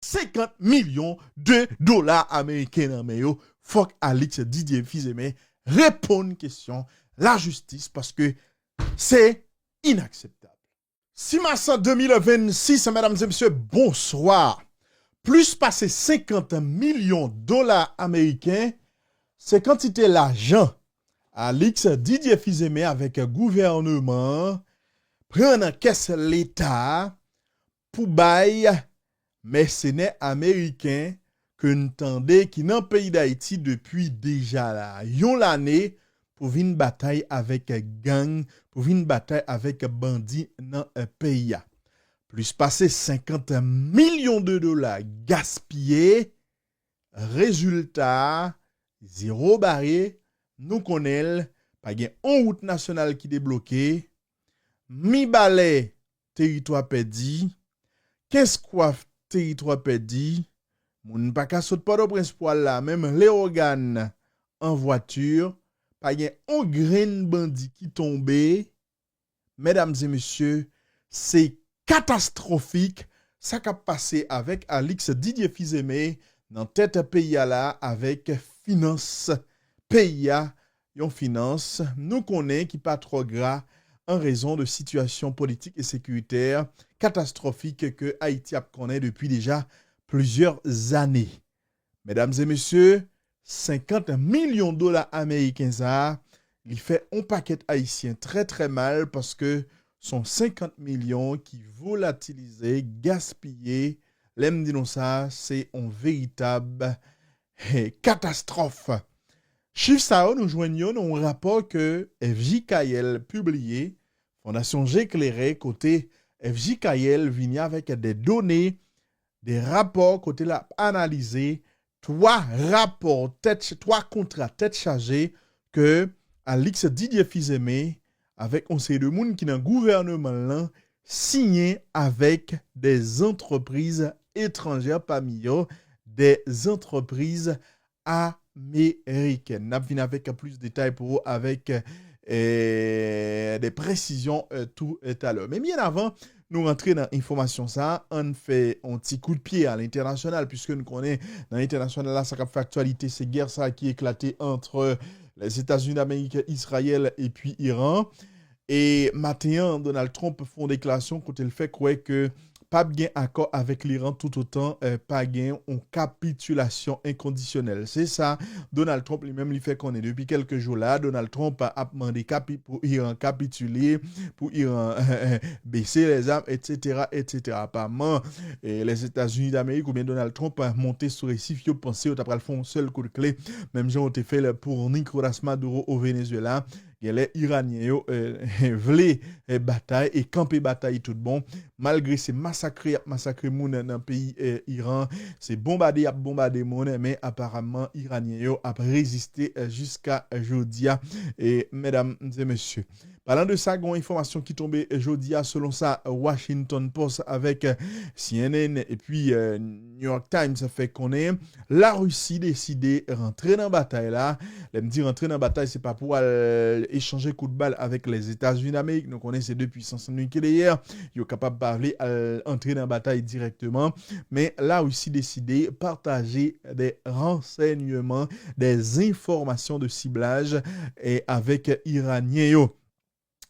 50 millions de dollars américains dans mais yo. Faut Alix Didier Fils-Aimé répondre question la justice parce que c'est inacceptable. 6 mars 2026, mesdames et messieurs, bonsoir. Plus passé 50 millions de dollars américains, c'est quantité l'argent. Alix Didier Fils-Aimé avec le gouvernement prend en caisse l'État pour bailler mercenaires américains que nous tendez qui dans le pays d'Haïti depuis déjà là. Yon l'année pour une bataille avec gang, pour une bataille avec bandits dans le pays. Plus passé 50 millions de dollars gaspillés. Résultat, zéro barré. Nous connaissons, pas de route nationale qui débloquée. Mi balai, territoire perdu. 15 coiffes, territoire perdu. Moun pa ka saute pas de prince là, même les organes en voiture. Pas de un grain bandit qui tombé. Mesdames et messieurs, c'est catastrophique. Ça qui a passé avec Alix Didier Fils-Aimé dans tête pays là avec finance pays yon finance nous connaît qui pas trop gras en raison de situation politique et sécuritaire catastrophique que Haïti a connaît depuis déjà plusieurs années. Mesdames et messieurs, 50 millions de dollars américains ça, il fait un paquet haïtien très très mal parce que sont 50 millions qui volatilisés, gaspillés. L'aime dit ça, c'est une véritable catastrophe. Chiffre ça, nous joignons un rapport que FJKL publié, Fondation J'éclairé, côté FJKL vient avec des données, des rapports, côté là, analysé, 3 contrats tête chargée que Alix Didier Fils-Aimé avec un série de monde qui dans le gouvernement là, signé avec des entreprises étrangères parmi eux, des entreprises américaines. Nous venons avec plus de détails pour vous, avec des précisions tout à l'heure. Mais bien avant, nous rentrer dans l'information ça, on fait un petit coup de pied à l'international, puisque nous connaissons dans l'international là, ça fait actualité, c'est guerre ça qui éclaté entre les États-Unis d'Amérique, Israël et puis Iran. Et matin, Donald Trump fait une déclaration quand il fait quoi que pas bien accord avec l'Iran tout autant pas bien en capitulation inconditionnelle. C'est ça, Donald Trump lui-même lui fait qu'on est depuis quelques jours là. Donald Trump a demandé pour Iran capituler, pour Iran baisser les armes, etc., etc. Apparemment, les États-Unis d'Amérique ou bien Donald Trump a monté sur récif, ils pensaient qu'ils ont fait un seul coup de clé. Même gens ont été fait pour Nicolas Maduro au Venezuela. Les Iraniens voulaient bataille et camper bataille tout bon malgré ces massacres moun dans le pays Iran c'est bombardé moun mais apparemment Iraniens a résisté jusqu'à aujourd'hui et mesdames et messieurs parlant de ça une information qui tombait aujourd'hui selon ça Washington Post avec CNN et puis New York Times fait connaître la Russie décidé rentrer dans la bataille là me dire rentrer dans la bataille c'est pas pour échanger coup de balle avec les États-Unis d'Amérique. Nous connaissons ces deux puissances nucléaires. Ils sont capables de parler, entrer dans la bataille directement. Mais là aussi décidé partager des renseignements, des informations de ciblage et avec Iraniens.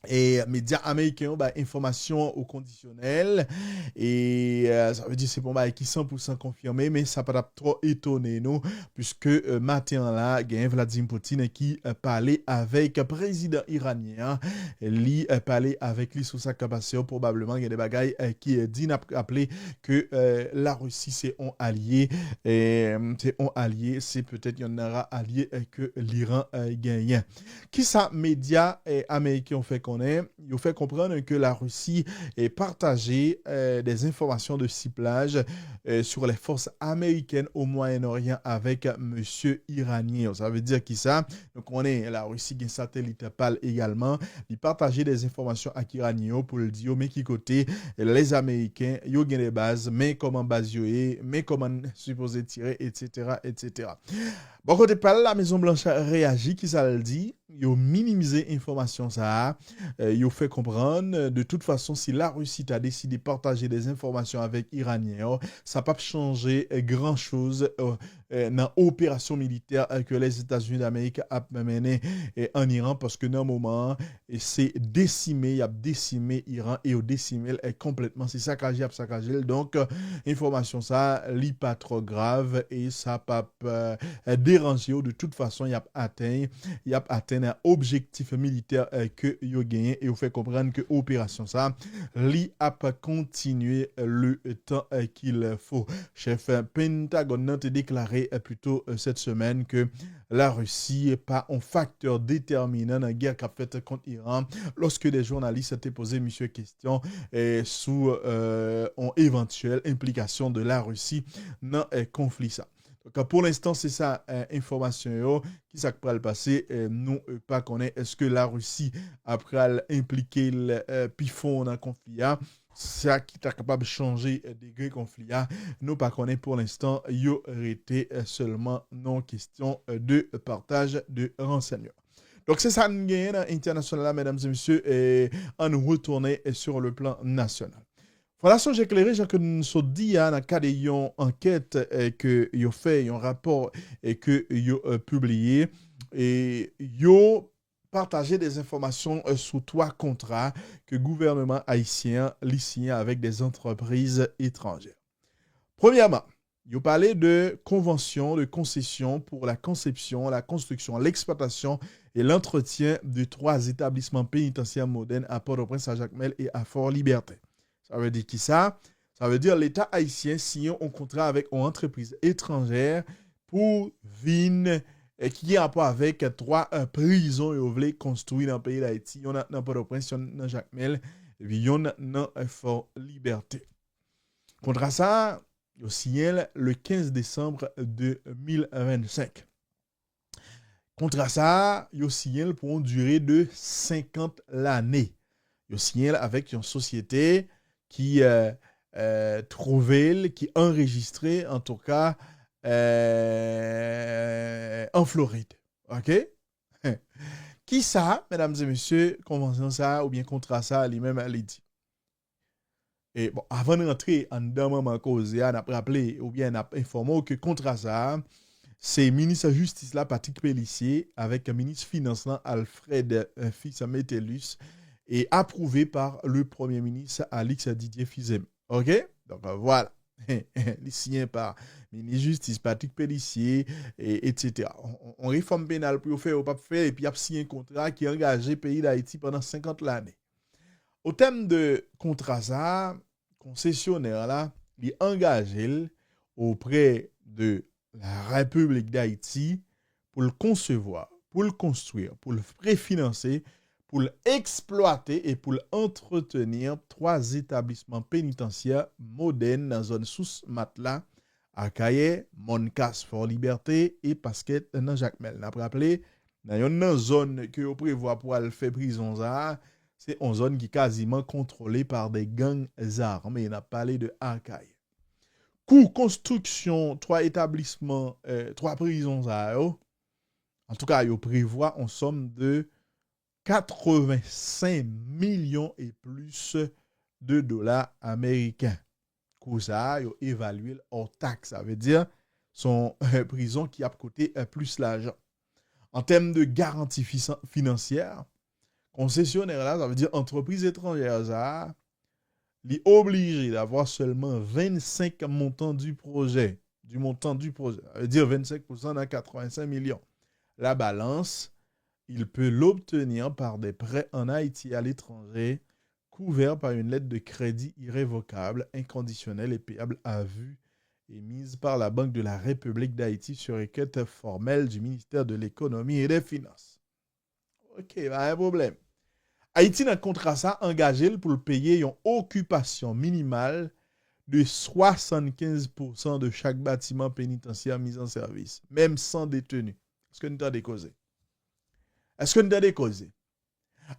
Et médias américains bah information au conditionnel et ça veut dire c'est bon bah qui 100% confirmé mais ça pas trop étonné nous puisque matin là gain Vladimir Poutine qui parlait avec président iranien lui parlait avec lui sur sa capacité probablement il y a des bagailles qui dit n'a appelé que la Russie c'est un allié et c'est un allié c'est peut-être il y en aura allié que l'Iran gagne qui ça médias américains ont fait il fait comprendre que la Russie est partagé des informations de ciblage sur les forces américaines au Moyen-Orient avec monsieur iranien. Ça veut dire qui ça? Donc on est la Russie qui est satellite PAL également. Il partageait des informations avec iranien pour le dire mais qui côté les Américains ils ont des bases mais comment base mais comment supposé tirer etc. Bon côté PAL la Maison Blanche réagit qui ça le dit yo minimiser information ça, yo fait comprendre de toute façon si la Russie a décidé de partager des informations avec Iranien, ça pas changer grand-chose dans l'opération militaire que les États-Unis d'Amérique a mené en Iran parce que dans le moment c'est décimé, il a décimé Iran et au décimé complètement, c'est saccagé, donc information ça li pas trop grave et ça pas déranger de toute façon il a atteint un objectif militaire que yo gagné et vous fait comprendre que opération ça li a pas continuer le temps qu'il faut. Chef Pentagone a déclaré plutôt cette semaine que la Russie n'est pas un facteur déterminant dans la guerre qu'a faite contre l'Iran lorsque des journalistes s'étaient posé monsieur question sous une éventuelle implication de la Russie dans le conflit ça. Donc, pour l'instant, c'est ça, information qui s'est passé. Nous, pas connaît est-ce que la Russie, après impliquer le pifon dans le conflit, ça qui est capable de changer degré conflit, nous, pas connaît pour l'instant, il y été seulement non question de partage de renseignements. Donc, c'est ça, nous gagnons international, mesdames et messieurs, et on nous retourner sur le plan national. Fondation J'éclairé, j'ai que nous sommes dit dans le cadre d'une enquête que vous fait un rapport et que vous publié et vous partagé des informations sur 3 contrats que le gouvernement haïtien a signé avec des entreprises étrangères. Premièrement, vous parlez de convention de concession pour la conception, la construction, l'exploitation et l'entretien de 3 établissements pénitentiaires modernes à Port-au-Prince, à Jacmel et à Fort-Liberté. Ça veut dire qui ça? Ça veut dire l'État haïtien signe un contrat avec une entreprise étrangère pour venir qui est en rapport avec 3 prisons et voulez construire dans le pays d'Haïti. Il y en a dans Port-au-Prince, il y en a dans Jacmel et puis il y en a dans Fort-Liberté. Contrat ça, il signé le 15 décembre 2025. Contrat ça, il signé pour une durée de 50 l'année. Il signé avec une société qui trouvait, qui enregistrait en tout cas en Floride. OK? Qui ça, mesdames et messieurs, convention ça ou bien contrat ça, lui-même, elle dit. Et bon, avant de rentrer en dedans, ma cause, on a rappelé ou bien on a informé que contrat ça, c'est ministre de la Justice là, Patrick Pellissier, avec le ministre Finance là, Alfred Fils Metellus, et approuvé par le Premier ministre Alix Didier Fils-Aimé. OK? Donc voilà. Il signé par le ministre de Justice Patrick Pellissier, etc. On réforme pénale pour faire ou pas faire, et puis il a signé un contrat qui a engagé le pays d'Haïti pendant 50 l'année. Au thème de contrat ça, concessionnaire là, il est engagé auprès de la République d'Haïti pour le concevoir, pour le construire, pour le préfinancer, pour l'exploiter et pour entretenir 3 établissements pénitentiaires modernes dans la zone sous-Matla, à Kaye, Moncas, Fort-Liberté et Pasquet dans Jacmel. On a rappelé, dans une zone que vous prévoit pour aller faire prison, c'est une zone qui est quasiment contrôlée par des gangs armés. On a parlé de Akaye. Coût construction, 3 établissements, 3 prisons, en tout cas, vous prévoit en somme de 85 millions et plus de dollars américains. Pour ça, ils ont évalué hors taxe. Ça veut dire son prison qui a coûté plus l'argent. En termes de garantie financière, concessionnaire là, ça veut dire entreprise étrangère, ça, il est obligé d'avoir seulement 25 montants du projet. Du montant du projet. Ça veut dire 25% dans 85 millions. La balance, il peut l'obtenir par des prêts en Haïti et à l'étranger, couverts par une lettre de crédit irrévocable, inconditionnelle et payable à vue, émise par la Banque de la République d'Haïti sur requête formelle du ministère de l'Économie et des Finances. OK, pas un problème. Haïti, dans le contrat ça, engagé pour le payer une occupation minimale de 75% de chaque bâtiment pénitentiaire mis en service, même sans détenu. Est-ce que nous t'en décausé? Est-ce que nous t'en décausé?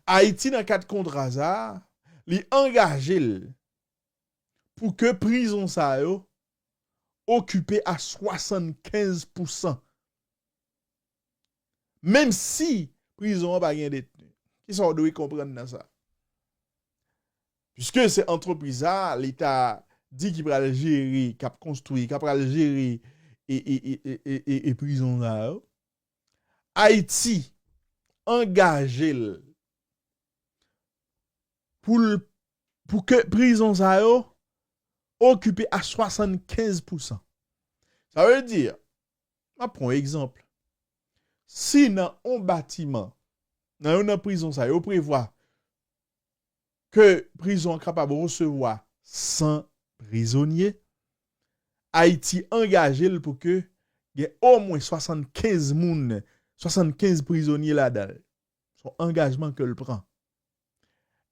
Haïti, dans le cadre de contrat ça, il est engagé pour que prison ça occupé à 75%. Même si prison pas gen détenu. Qui sont doit comprendre dans ça? Puisque c'est entreprise ça, l'État dit qu'il va gérer, qu'il va construire, qu'il va gérer et prison là. Haïti engagé pour que prison ça occupé à 75%. Ça veut dire, je prends un exemple. Si dans un bâtiment, dans une prison ça yo prévoit que prison capable de recevoir 100 prisonniers, Haïti engagé pour que il y ait au moins 75 prisonniers là-dedans. Son engagement que le prend.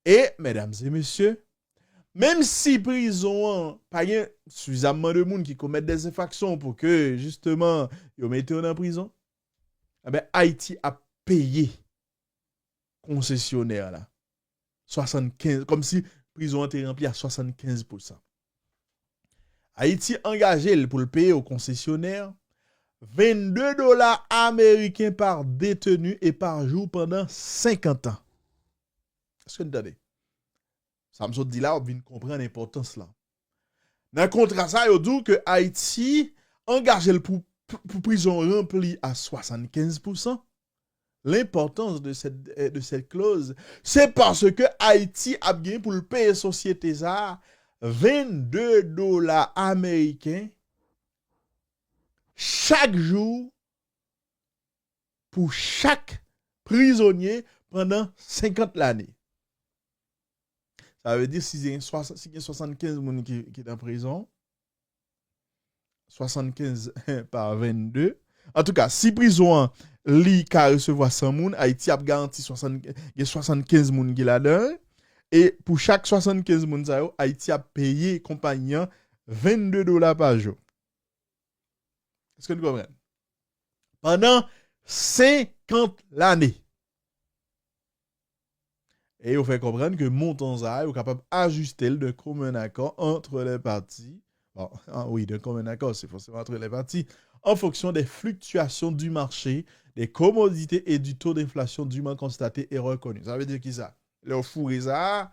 Et, mesdames et messieurs, même si prison, pas suffisamment de monde qui commettent des infractions pour que, justement, ils mettent en prison, eh bien, Haïti a payé concessionnaire là. 75, comme si prison était remplie à 75%. Haïti engagé pour le payer au concessionnaire $22 américains par détenu et par jour pendant 50 ans. Est-ce que vous entendez? Ça me dit là, on vient comprendre l'importance là. Dans le contrat, ça, il dit que Haïti engagé pour prison remplie à 75%. L'importance de cette clause, c'est parce que Haïti a bien pour le payer société ça $22 américains chaque jour pour chaque prisonnier pendant 50 l'année. Ça veut dire s'il y a 75 personnes qui est en prison, 75 par 22. En tout cas, si prison li ka recevoir 100 moun, Haïti a garanti 75 moun qui là-dedans. Et pour chaque 75 moun, Haïti a payé compagnie $22 par jour. Est-ce que vous comprenez? Pendant 50 l'année. Et vous fait comprendre que montant ça, est capable d'ajuster de commun accord entre les parties. Bon, oui, de commun accord, c'est forcément entre les parties, en fonction des fluctuations du marché, des commodités et du taux d'inflation dûment constaté et reconnu. Ça veut dire qui ça? Le fourré ça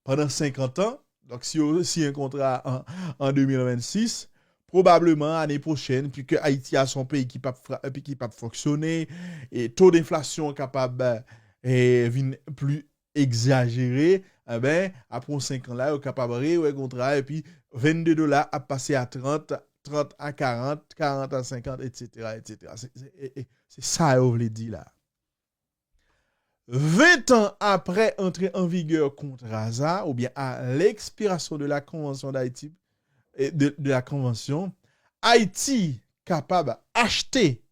pendant 50 ans. Donc, si un contrat en 2026, probablement l'année prochaine, puisque Haïti a son pays qui peut fonctionner, et taux d'inflation capable plus exagéré, eh ben, après 5 ans là, il est capable de un contrat, et puis $22 à passer à 30 à 40, 40 à 50, etc. etc. C'est ça que vous voulez dire là. 20 ans après entrée en vigueur contrat ça, ou bien à l'expiration de la Convention d'Haïti, de la Convention, Haïti capable d'acheter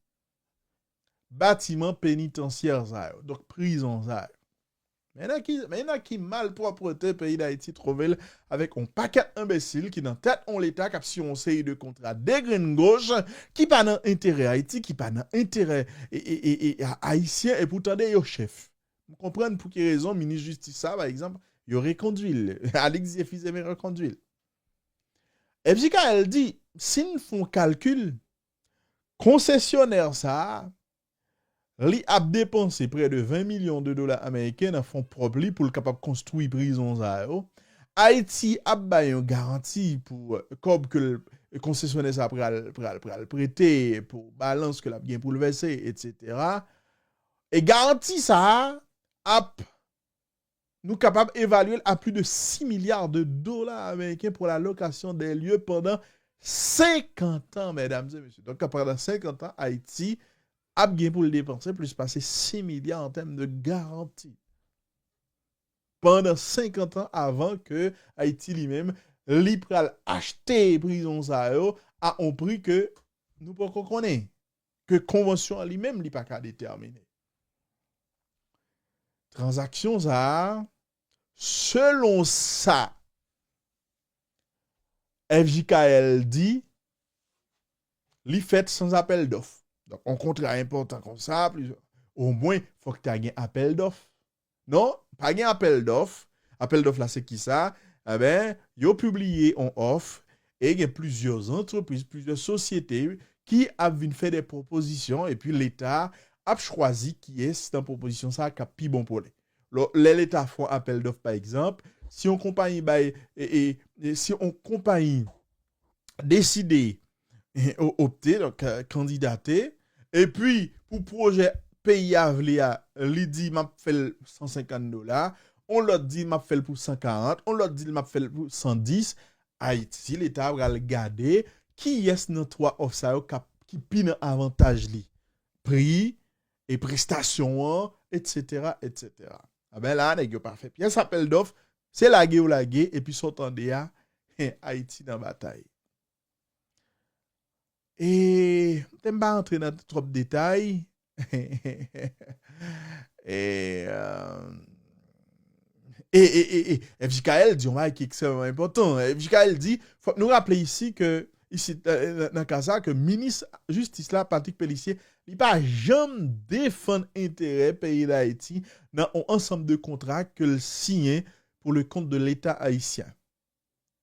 bâtiment pénitentiaire, donc prison. Mais il y en a qui malpropreté pays d'Haïti trouvé avec un paquet d'imbéciles qui dans tête ont l'État qui si on série de contrats de graines gauche qui pas dans intérêt Haïti, qui pas dans intérêt et haïtien et pourtant des chef. Vous comprenez pour quelle raison ministre justice ça par exemple, il aurait conduit Alexis Fizeme reconduit. Et puis quand elle dit si nous font calcul concessionnaire ça li a dépensé près de $20 millions américains dans fonds propres pour le capable construire prison ça. Haïti a ba une garantie pour comme que le concessionnaire ça pral prêter pour balance que la bien pour le verser etc. Et garantie ça a nous capable évaluer à plus de $6 milliards américains pour la location des lieux pendant 50 ans mesdames et messieurs. Donc pendant 50 ans Haïti a bien pour le dépenser, plus passer 6 milliards en termes de garantie. Pendant 50 ans avant que Haïti lui-même pral acheter prison ça à un prix que nous pas connaître que convention lui-même li pas qu'à déterminer. Transaction ça selon ça FJKL dit li fait sans appel d'offre. Donc, un contrat important comme ça, au moins, il faut que tu aies un appel d'offres. Non, pas un appel d'offres. Appel d'offres, là, c'est qui ça? Eh bien, ils ont publié en offre et il y a plusieurs entreprises, plusieurs sociétés qui ont fait des propositions et puis l'État a choisi qui est dans proposition ça qui a pi bon pour lui. L'État font appel d'offres par exemple, si on compagnie si on compagnie décider opter donc candidater et puis pour projet pays avlia li dit m'a fait $150, on l'autre dit m'a fait pour 140, on l'autre dit m'a fait pour 110. Haïti l'État va regarder qui est dans trois offres ça qui pine avantage li prix et prestations etc. Ah ben là nèg yo pas fait pièce appel d'offres c'est lagué ou lagué et puis s'entendez à Haïti dans bataille. Et t'aimes pas entrer dans trop de détails. et FJKL dit, on va qui est extrêmement important. FJKL dit, faut nous rappeler ici que, ici, dans le cas que ministre justice là, Patrick Pellissier, il pas jamais défendre intérêt pays d'Haïti dans un ensemble de contrats que le signé pour le compte de l'État haïtien.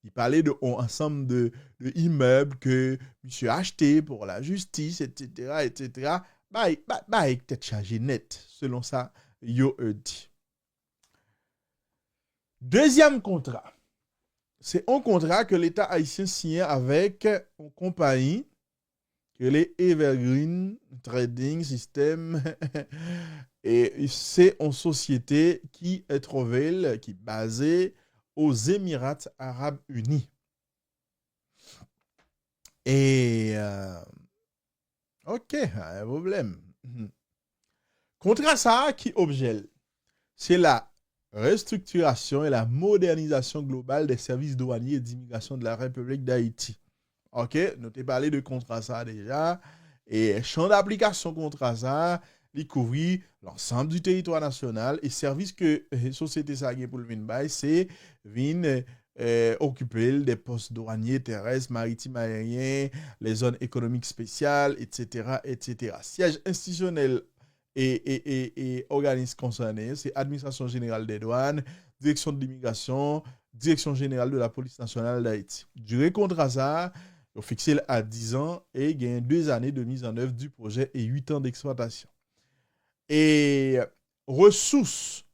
Il parlait de ensemble de immeubles que monsieur a acheté pour la justice, etc. Bah, peut-être chargé net, selon ça, yo dit. Deuxième contrat. C'est un contrat que l'État haïtien signe avec une compagnie que les Evergreen Trading System et c'est une société qui est trouvée, qui est basée aux Émirats Arabes Unis. Et ok, un problème. Contrat ça qui objet, c'est la restructuration et la modernisation globale des services douaniers et d'immigration de la République d'Haïti. Ok, nous t'ai parlé de contrat ça déjà. Et champ d'application contrat ça, il couvre l'ensemble du territoire national et service que société ça pour le Vinbay, c'est occuper des postes douaniers terrestres, maritimes, aériens, les zones économiques spéciales, etc. Siège institutionnel et organismes concernés, c'est Administration générale des douanes, Direction de l'immigration, Direction générale de la police nationale d'Haïti. Durée contrat ça, fixé à 10 ans et gagne 2 années de mise en œuvre du projet et 8 ans d'exploitation. Et ressources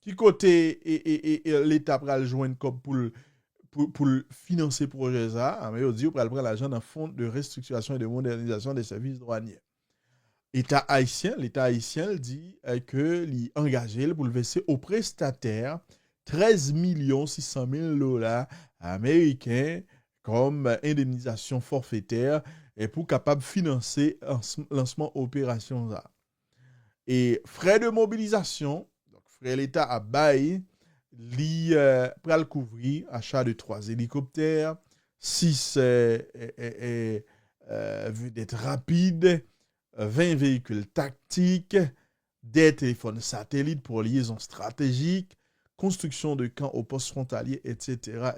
qui côté et l'État pral joindre comme pour financer projet ça, mais on dit pral prendre l'argent dans fonds de restructuration et de modernisation des services douaniers. L'État haïtien dit que l'y engagé pour le verser aux prestataires 13 600 000 $ américains comme indemnisation forfaitaire et pour capable financer lancement opération ça. Et frais de mobilisation, donc frais l'État a bail li pral couvrir achat de 3 hélicoptères, 6 vedettes rapides, 20 véhicules tactiques, des téléphones satellites pour liaison stratégique, construction de camps aux postes frontaliers, etc.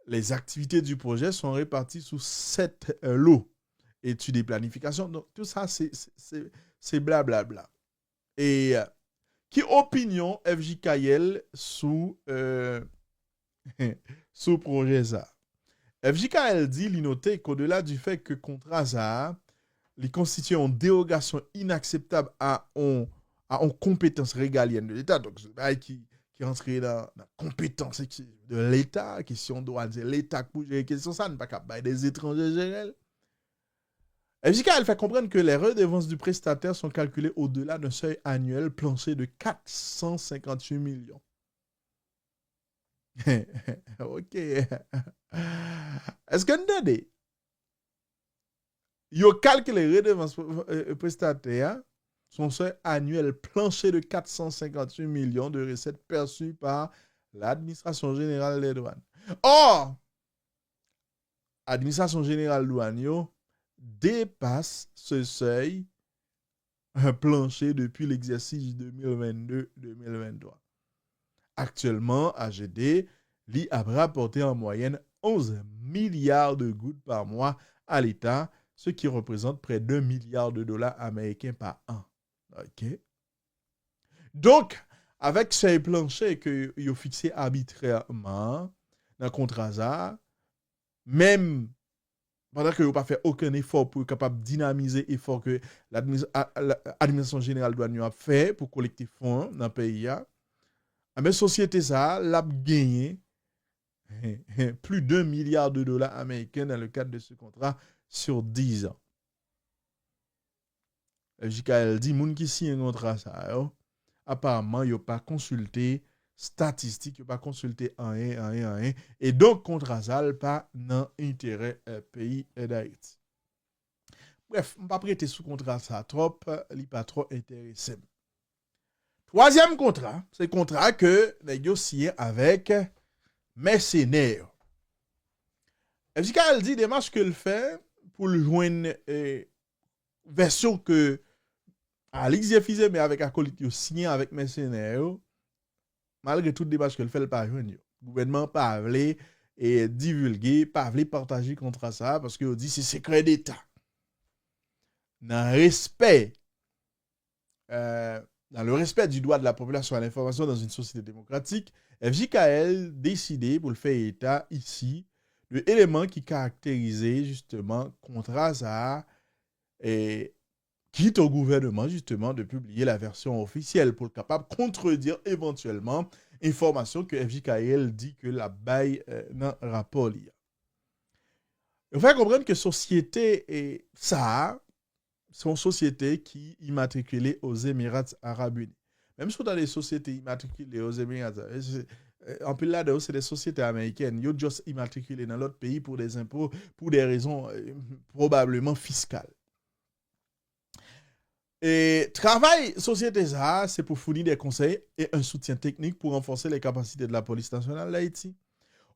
Les activités du projet sont réparties sous 7 lots. Études et planification. Donc, tout ça, c'est blablabla. Et qui opinion FJKL sous projet ça? FJKL dit, il notait qu'au-delà du fait que contrat ça, il constitue une dérogation inacceptable à une compétence régalienne de l'État. Donc, c'est qui rentrer dans la compétence de l'État, question douane, c'est l'État qui gérer question ça, n'est pas capable des étrangers gérer. FJKL fait comprendre que les redevances du prestataire sont calculées au-delà d'un seuil annuel plancher de 458 millions. Ok. Est-ce que nous donnons? Yo calcule les redevances prestataires, son seuil annuel plancher de 458 millions de recettes perçues par l'administration générale des douanes. Or, l'administration générale des douanes dépasse ce seuil plancher depuis l'exercice 2022-2023. Actuellement, AGD lui a rapporté en moyenne 11 milliards de gouttes par mois à l'État, ce qui représente près de $1 milliard américains par an. OK? Donc, avec ce plancher que vous fixé arbitrairement dans le contrat, même pendant que vous pas fait aucun effort pour être capable de dynamiser l'effort que l'administration générale douane a fait pour collecter fonds dans le pays, mais société ça, l'a gagné plus d'1 milliard de dollars américains dans le cadre de ce contrat sur 10 ans. JKL dit, moun qui signe un contrat ça, apparemment, il n'a pas consulté statistiques, il n'a pas consulté un. Et donc, contrat ça, pas dans l'intérêt pays d'Haïti. Bref, je ne vais pas prêter sous contrat ça trop, il n'est pas trop intéressant. Troisième contrat, c'est le contrat que négocié avec mercenaires. FJKL dit démarche que le fait pour le joindre version que Alix Fizé mais avec acolyte signé avec mercenaires malgré toute démarche que le fait le pas joindre. Le gouvernement pas voulu et divulguer, pas voulu partager contrat ça parce que dit c'est secret d'état. Dans le respect du droit de la population à l'information dans une société démocratique, FJKL décidé pour le faire état ici de éléments qui caractérisaient justement contrat ça et quitte au gouvernement justement de publier la version officielle pour être capable de contredire éventuellement information que FJKL dit que la baille dans le rapport. Il faut comprendre que société et ça sont sociétés qui immatriculées aux Émirats Arabes Unis. Même si on a des sociétés immatriculées aux Émirats Arabes Unis, en plus là, c'est des sociétés américaines. Ils sont juste immatriculées dans l'autre pays pour des impôts, pour des raisons probablement fiscales. Et travail société ça, c'est pour fournir des conseils et un soutien technique pour renforcer les capacités de la police nationale d'Haïti,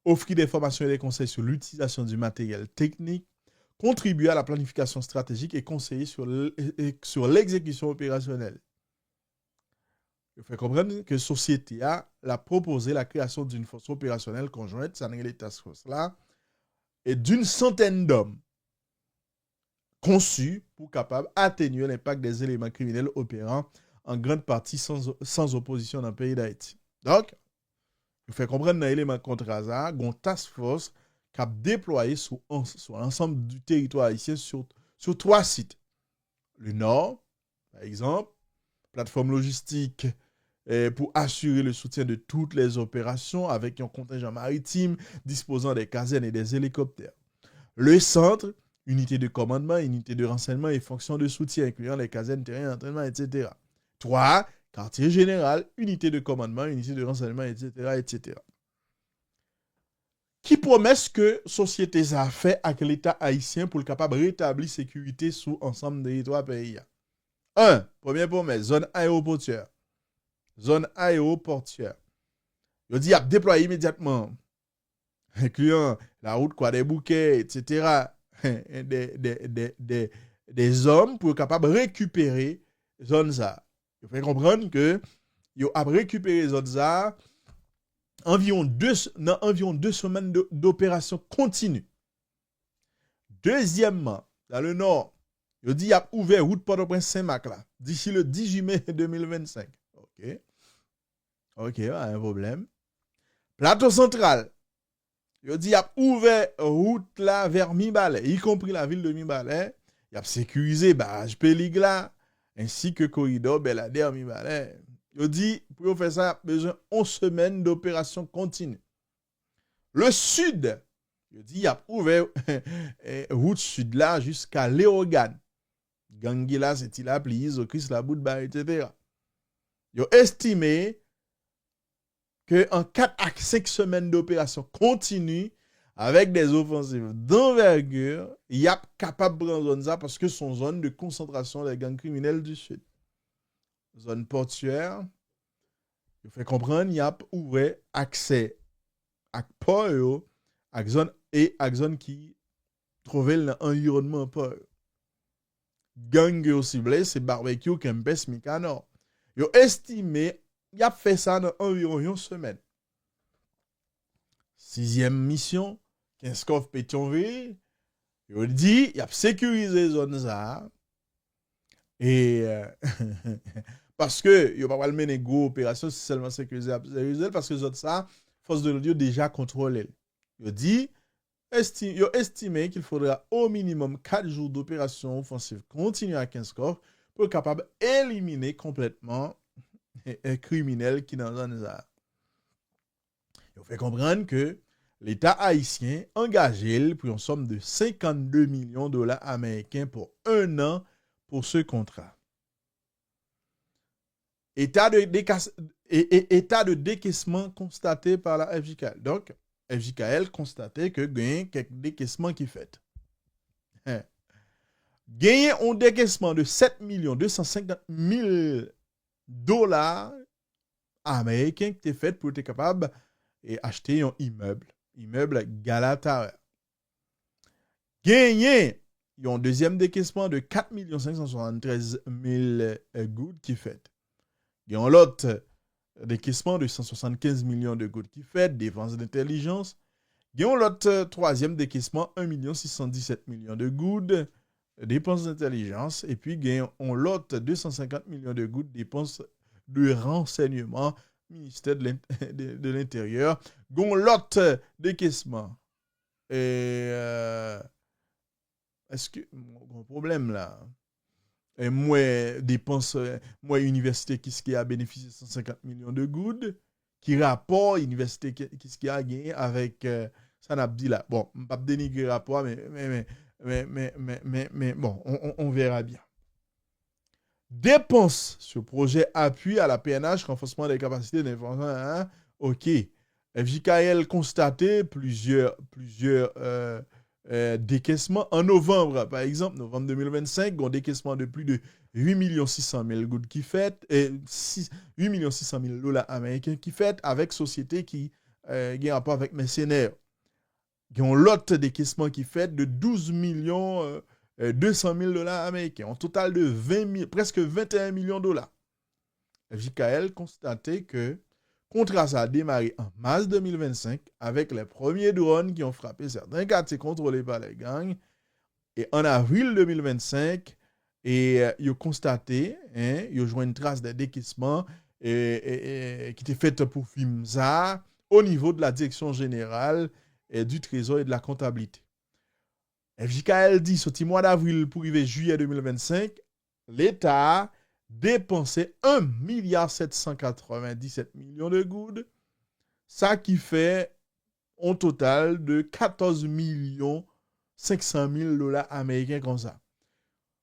offrir des formations et des conseils sur l'utilisation du matériel technique, contribuer à la planification stratégique et conseiller sur l'exécution opérationnelle. Il faut comprendre que la société a proposé la création d'une force opérationnelle conjointe, ça n'est pas les task force là, et d'une centaine d'hommes conçus pour capable atténuer l'impact des éléments criminels opérant en grande partie sans opposition dans le pays d'Haïti. Donc, il faut comprendre dans l'élément contre ça, une task force qui a déployé sur l'ensemble du territoire haïtien sur 3 sites. Le Nord, par exemple, plateforme logistique pour assurer le soutien de toutes les opérations avec un contingent maritime disposant des casernes et des hélicoptères. Le Centre, unité de commandement, unité de renseignement et fonctions de soutien, incluant les casernes, terrains, entraînement, etc. 3. Quartier général, unité de commandement, unité de renseignement, etc., etc. Qui promet ce que société a fait avec l'État haïtien pour le capable de rétablir sécurité sous ensemble des territoires pays. 1. Première promesse, zone aéroportuaire. Zone aéroportuaire. Il dit, il a déployé immédiatement, incluant la route quoi des bouquets, etc., des hommes pour être capable de récupérer zone ça. Il faut comprendre que il a récupéré zone ça environ 2 semaines d'opération continue. Deuxièmement, dans le nord, il dit qu'il a ouvert route Port-au-Prince Saint-Marc là d'ici le 18 mai 2025. OK, pas un problème. Plateau central, il dit qu'il a ouvert route là vers Mibalais, y compris la ville de Mibalais. Il a sécurisé barrage Pélig là, ainsi que corridor Belader Mibalais. Il dit pour faire ça, besoin de 11 semaines d'opération continue. Le sud, il dit qu'il a ouvert route sud là jusqu'à Léogane. Gangila, c'est il a plié, Christ la Boudba, etc. Il a estimé qu'en 4 à 5 semaines d'opération continue, avec des offensives d'envergure, il y a capable de prendre ça parce que son zone de concentration des gangs criminels du Sud. Zone portuaire, il faut comprendre, il y a ouvert accès à port, à zone et à zone qui trouvait l'environnement port. Gang aussi ciblé, c'est barbecue, Kempes, Mikano. Il a estimé, il a fait ça dans environ une semaine. 6e mission, Kinskov Pétionville, il a dit, il a sécurisé zone ça. Et parce que il va pas mener gros opération si seulement sécuriser parce que zone ça, force de l'audio déjà contrôlé. Il dit Ils ont estimé qu'il faudra au minimum 4 jours d'opération offensive continue à 15 corps pour être capable d'éliminer complètement les criminels qui dans la zone. Il fait comprendre que l'État haïtien engagé pour une somme de 52 millions de dollars américains pour 1 an pour ce contrat. État de décaissement constaté par la FJKL. Donc, FJKL constatait que gagne quelques décaissements qui fait. Gagner un décaissement de 7 250 000 dollars américains qui était fait pour être capable d'acheter un immeuble Galata. Gagner un deuxième décaissement de 4 573 000 gouttes qui fait. Il y a l'autre décaissement de 175 millions de gouttes qui fait, défense d'intelligence. Il y a l'autre troisième décaissement, 1 617 millions de gouttes, dépenses d'intelligence. Et puis, il y a l'autre 250 millions de gouttes, dépenses de renseignement, ministère de l'Intérieur. Il y a l'autre décaissement. Est-ce que, gros problème là? Et moi, dépense, moi, université qui a bénéficié de 150 millions de gouttes, qui rapport université qui a gagné avec, ça n'a pas dit là. Bon, je ne vais pas dénigrer rapport, mais bon, on verra bien. Dépenses sur projet appui à la PNH, renforcement des capacités d'information. Hein? OK. FJKL constaté plusieurs décaissement en novembre, par exemple, novembre 2025, un décaissement de plus de 8 600 000 gouttes qui fait, 8 600 000 dollars américains qui fait avec société qui a un rapport avec mercenaires. Il y a un lot décaissement qui fait de 12 200 000 dollars américains, en total de presque 21 millions de dollars. FJKL constatait que contrat ça a démarré en mars 2025 avec les premiers drones qui ont frappé certains quartiers contrôlés par les gangs. Et en avril 2025, ils ont constaté, ils ont joint une trace de décaissement qui était faite pour FIMSA au niveau de la direction générale du Trésor et de la comptabilité. FJKL dit, ce mois d'avril pour arriver juillet 2025, l'État dépensé 1,797 milliard de gouttes, ça qui fait un total de 14 500 000 dollars américains comme ça.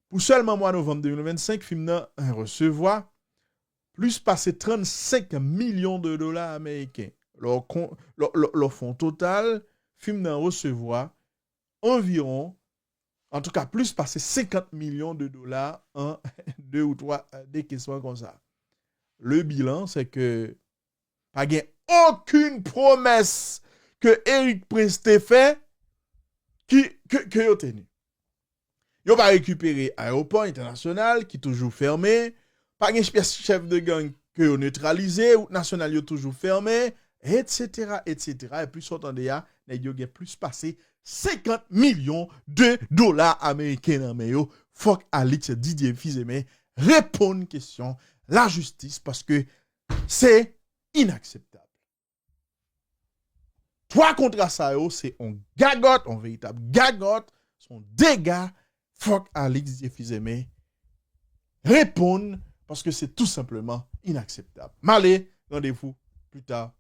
Pour seulement mois de novembre 2025, FIMNA recevoir plus passé 35 millions de dollars américains. Leur fonds total, FIMNA recevoir environ, en tout cas, plus passer 50 millions de dollars en 2 ou 3 décaissements comme ça. Le bilan, c'est que pas gain aucune promesse que Eric Presté fait que a tenu. Il va récupérer l'aéroport international qui est toujours fermé, pas gain chef de gang que a neutralisé, ou national est toujours fermé, etc. Et puis, s'entendez, il y a plus passé 50 millions de dollars américains. Fuck Alix Didier Fils-Aimé répond une question, la justice, parce que c'est inacceptable. 3 contrats ça, c'est un gagote, un véritable gagote, son dégât. Fuck Alix Didier Fils-Aimé répond parce que c'est tout simplement inacceptable. Malé, rendez-vous plus tard.